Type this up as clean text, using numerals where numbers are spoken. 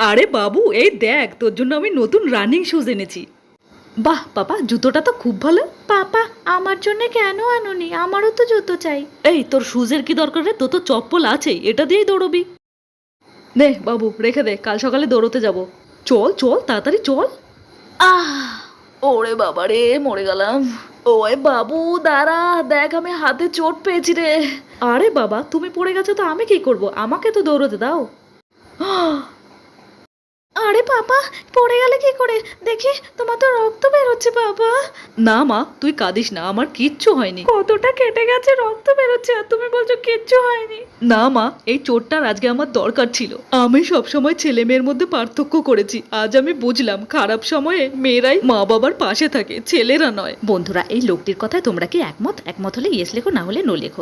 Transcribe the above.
আরে বাবু, এই দেখ তোর জন্য আমি নতুন রানিং শুজ এনেছি। বাহ বাবা, জুতোটা তো খুব ভালো। পাপা, আমার জন্য কেন আনোনি? আমারও তো জুতো চাই। এই তোর শুজের কি দরকার রে? তোর তো চপ্পল আছেই, এটা দিয়েই দৌড়বি। দে বাবু, রেখে দে, কাল সকালে দৌড়তে যাব। চল চল তাড়াতাড়ি চল। আহ, ওরে বাবা রে, মরে গেলাম। ওই বাবু দাঁড়া, দেখ আমি হাতে চোট পেয়েছি রে। আরে বাবা, তুমি পড়ে গেছো তো আমি কি করব? আমাকে তো দৌড়তে দাও। আরে পাপা, পড়ে গেলে কি করে? দেখি, তোমার তো রক্ত বেরোচ্ছে বাবা। না মা, তুই কাঁদিস না, আমার কিচ্ছু হয়নি। কতটা কেটে গেছে, রক্ত বেরোচ্ছে, আর তুমি বলছো কিচ্ছু হয়নি। না মা, এই চোটটার আজকে আমার দরকার ছিল। আমি সবসময় ছেলে মেয়ের মধ্যে পার্থক্য করেছি, আজ আমি বুঝলাম খারাপ সময়ে মেয়েরাই মা বাবার পাশে থাকে, ছেলেরা নয়। বন্ধুরা, এই লোকটির কথায় তোমরা কি একমত? একমত হলে ইয়েস লেখো, না হলে নো লেখো।